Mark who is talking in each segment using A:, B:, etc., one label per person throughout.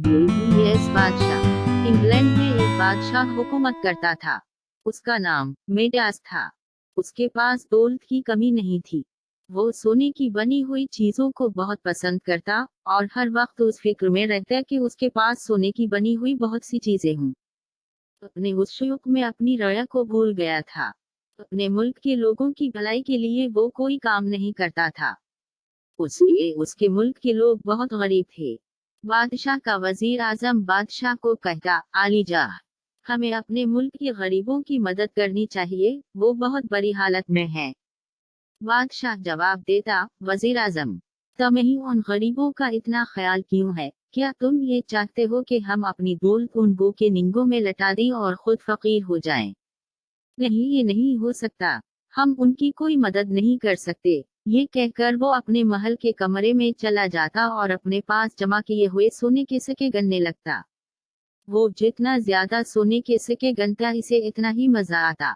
A: US बादशाह। England में एक बादशाह हुकूमत करता था। उसका नाम मिडास था। उसके पास दौलत की कमी नहीं थी। वो सोने की बनी हुई चीजों को बहुत पसंद करता और हर वक्त उस फिक्र में रहता कि उसके पास सोने की बनी हुई बहुत सी चीजें हों। अपने उस शौक में अपनी रया को भूल गया था। अपने मुल्क के लोगों की भलाई के लिए वो कोई काम नहीं करता था। उसलिए उसके मुल्क के लोग बहुत गरीब थे। बादशाह का वजीर आजम बादशाह को कहता, आलीजा, हमें अपने मुल्क के गरीबों की मदद करनी चाहिए, वो बहुत बुरी हालत में हैं। बादशाह जवाब देता, वजीर आजम, तुम्हें उन गरीबों का इतना ख्याल क्यों है? क्या तुम ये चाहते हो कि हम अपनी दौलत उन गो के निंगों में लटा दें और खुद फकीर हो जाएं? नहीं, ये नहीं हो सकता। हम उनकी कोई मदद नहीं कर सकते। ये कहकर वो अपने महल के कमरे में चला जाता और अपने पास जमा किए हुए सोने के सिक्के गिनने लगता। वो जितना ज्यादा सोने के सिक्के गिनता, इसे इतना ही मजा आता।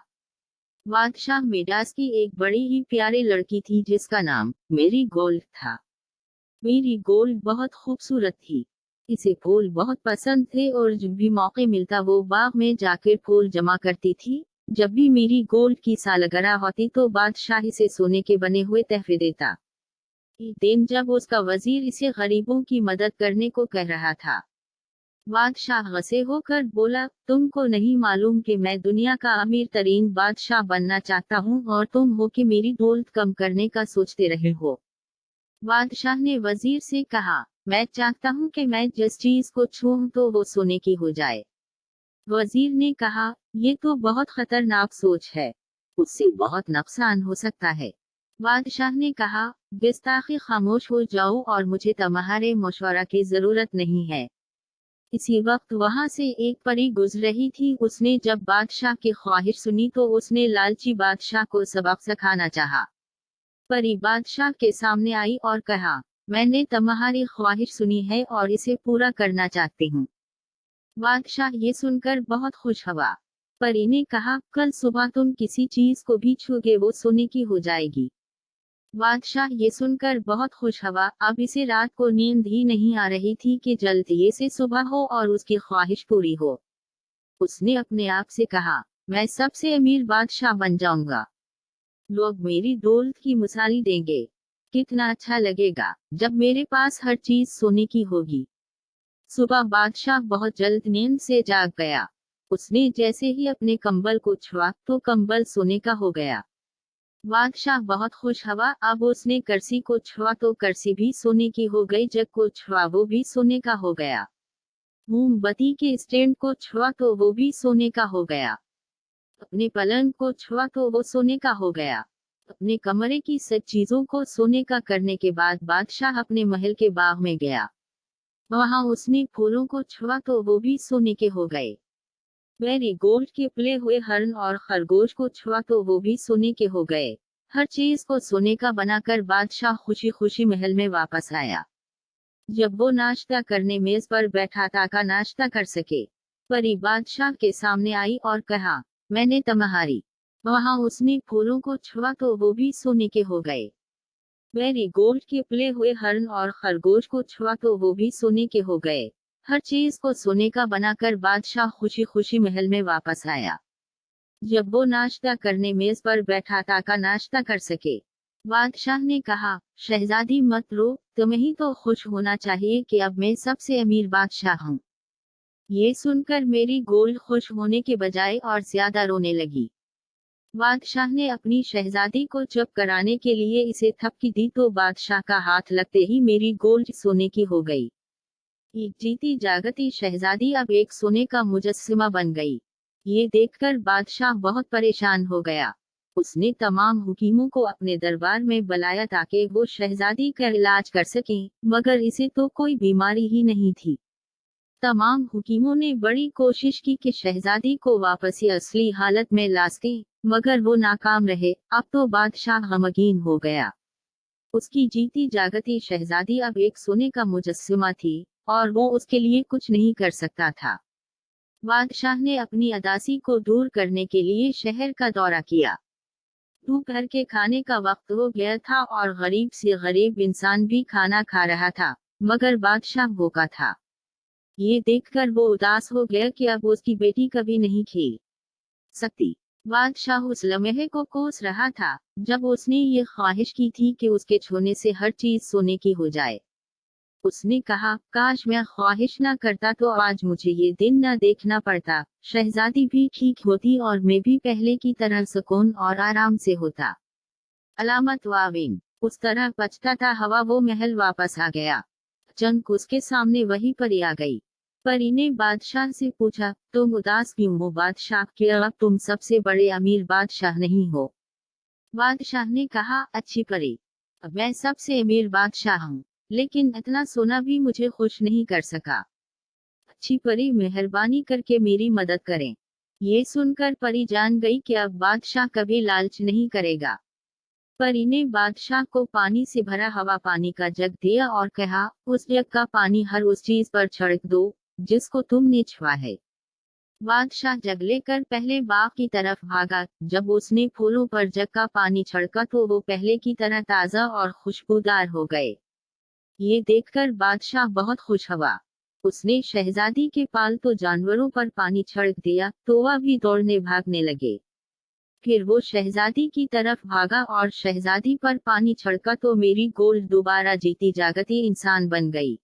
A: बादशाह मिडास की एक बड़ी ही प्यारी लड़की थी जिसका नाम मेरी गोल्ड था। मेरी गोल्ड बहुत खूबसूरत थी। इसे फूल बहुत पसंद थे और जब भी मौके मिलता वो बाग में जाकर फूल जमा करती थी। जब भी मेरी गोल्ड की सालगिरह होती तो बादशाह इसे सोने के बने हुए तहफे देता। एक दिन जब उसका वजीर इसे गरीबों की मदद करने को कह रहा था, बादशाह गुस्से होकर बोला, तुमको नहीं मालूम कि मैं दुनिया का अमीर तरीन बादशाह बनना चाहता हूँ और तुम हो कि मेरी दौलत कम करने का सोचते रहे हो। बादशाह ने वजीर से कहा, मैं चाहता हूँ कि मैं जिस चीज को छूऊं तो वो सोने की हो जाए। वजीर ने कहा, ये तो बहुत खतरनाक सोच है। उससे बहुत नुकसान हो सकता है। बादशाह ने कहा, गुस्ताखी, खामोश हो जाओ और मुझे तुम्हारे मशवरा की जरूरत नहीं है। इसी वक्त वहां से एक परी गुजर रही थी। उसने जब बादशाह की ख्वाहिश सुनी तो उसने लालची बादशाह को सबक सिखाना चाहा। परी बादशाह के सामने आई और कहा, मैंने तुम्हारी ख्वाहिश सुनी है और इसे पूरा करना चाहती हूँ। बादशाह ये सुनकर बहुत खुश हुआ। परी ने कहा, कल सुबह तुम किसी चीज को भी छूगे वो सोने की हो जाएगी। बादशाह ये सुनकर बहुत खुश हुआ। अब इसे रात को नींद ही नहीं आ रही थी कि जल्दी से सुबह हो और उसकी ख्वाहिश पूरी हो। उसने अपने आप से कहा, मैं सबसे अमीर बादशाह बन जाऊंगा। लोग मेरी दौलत की मिसाली देंगे। कितना अच्छा लगेगा जब मेरे पास हर चीज सोने की होगी। सुबह बादशाह बहुत जल्द नींद से जाग गया। उसने जैसे ही अपने कंबल को छुआ तो कंबल सोने का हो गया। बादशाह बहुत खुश हुआ। अब उसने करसी को छुआ तो करसी भी सोने की हो गई। जग को छुआ वो भी सोने का हो गया। मोमबत्ती के स्टैंड को छुआ तो वो भी सोने का हो गया। अपने पलंग को छुआ तो वो सोने का हो गया। अपने कमरे की सब चीजों को सोने का करने के बाद बादशाह अपने महल के बाग में गया। वहां उसने फूलों को छुआ तो वो भी सोने के हो गए। मैरी गोल्ड के पले हुए हरण और खरगोश को छुआ तो वो भी सोने के हो गए। हर चीज को सोने का बनाकर बादशाह खुशी खुशी महल में वापस आया। जब वो नाश्ता करने मेज पर बैठा ताकि नाश्ता कर सके, परी बादशाह के सामने आई और कहा, मैंने तुम्हारी। वहां उसने फूलों को छुआ तो वो भी सोने के हो गए। मैरी गोल्ड के पले हुए हरण और खरगोश को छुआ तो वो भी सोने के हो गए। हर चीज को सोने का बनाकर बादशाह खुशी खुशी महल में वापस आया। जब वो नाश्ता करने मेज पर बैठा ताकि नाश्ता कर सके, बादशाह ने कहा, शहजादी मत रो, तुम्हें तो खुश होना चाहिए कि अब मैं सबसे अमीर बादशाह हूँ। ये सुनकर मेरी गोल्ड खुश होने के बजाय और ज्यादा रोने लगी। बादशाह ने अपनी शहजादी को चुप कराने के लिए इसे थपकी दी तो बादशाह का हाथ लगते ही मेरी गोल्ड सोने की हो गई। एक जीती जागती शहजादी अब एक सोने का मुजस्समा बन गई। ये देखकर बादशाह बहुत परेशान हो गया। उसने तमाम हुकीमों को अपने दरबार में बुलाया ताकि वो शहजादी का इलाज कर सकें, मगर इसे तो कोई बीमारी ही नहीं थी। तमाम हुकीमों ने बड़ी कोशिश की कि शहजादी को वापस असली हालत में ला सकें, मगर वो नाकाम रहे। अब तो बादशाह गमगीन हो गया। उसकी जीती जागती शहजादी अब एक सोने का मुजस्समा थी और वो उसके लिए कुछ नहीं कर सकता था। बादशाह ने अपनी अदासी को दूर करने के लिए शहर का दौरा किया। दोपहर के खाने का वक्त हो गया था और गरीब से गरीब इंसान भी खाना खा रहा था, मगर बादशाह भूखा था। ये देखकर वो उदास हो गया कि अब उसकी बेटी कभी नहीं खेल सकती। बादशाह उस लम्हे को कोस रहा था जब उसने ये ख्वाहिश की थी कि उसके छूने से हर चीज सोने की हो जाए। उसने कहा, काश मैं ख्वाहिश ना करता तो आज मुझे ये दिन न देखना पड़ता, शहजादी भी ठीक होती और मैं भी पहले की तरह सुकून और आराम से होता। अलामत वाविन। उस तरह पछताता हवा वो महल वापस आ गया। अचानक उसके सामने वही परी आ गई। परी ने बादशाह से पूछा, तुम उदास क्यों हो बादशाह, कि अब तुम सबसे बड़े अमीर बादशाह नहीं हो। बादशाह ने कहा, अच्छी परी, अब मैं सबसे अमीर बादशाह हूँ, लेकिन इतना सोना भी मुझे खुश नहीं कर सका। अच्छी परी, मेहरबानी करके मेरी मदद करें। ये सुनकर परी जान गई कि अब बादशाह कभी लालच नहीं करेगा। परी ने बादशाह को पानी से भरा हवा पानी का जग दिया और कहा, उस जग का पानी हर उस चीज पर छिड़क दो जिसको तुमने छुआ है। बादशाह जग लेकर पहले बाग की तरफ भागा। जब उसने फूलों पर जग का पानी छिड़का तो वो पहले की तरह ताजा और खुशबूदार हो गए। ये देखकर बादशाह बहुत खुश हुआ। उसने शहजादी के पालतू जानवरों पर पानी छिड़क दिया तो वह भी दौड़ने भागने लगे। फिर वो शहजादी की तरफ भागा और शहजादी पर पानी छिड़का तो मेरी गोल्ड दोबारा जीती जागती इंसान बन गई।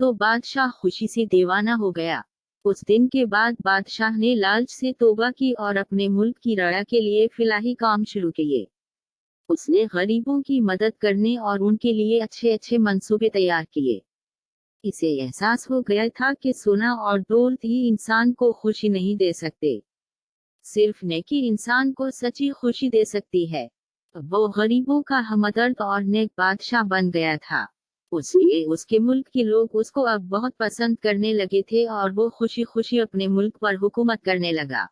A: तो बादशाह खुशी से दीवाना हो गया। उस दिन के बाद बादशाह ने लालच से तौबा की और अपने मुल्क की रया के लिए फिलाही काम शुरू किए। उसने गरीबों की मदद करने और उनके लिए अच्छे अच्छे मंसूबे तैयार किए। इसे एहसास हो गया था कि सोना और दौलत ही इंसान को खुशी नहीं दे सकते, सिर्फ नेकी इंसान को सच्ची खुशी दे सकती है। वो गरीबों का हमदर्द और नेक बादशाह बन गया था। उसलिए उसके मुल्क के लोग उसको अब बहुत पसंद करने लगे थे और वो खुशी खुशी अपने मुल्क पर हुकूमत करने लगा।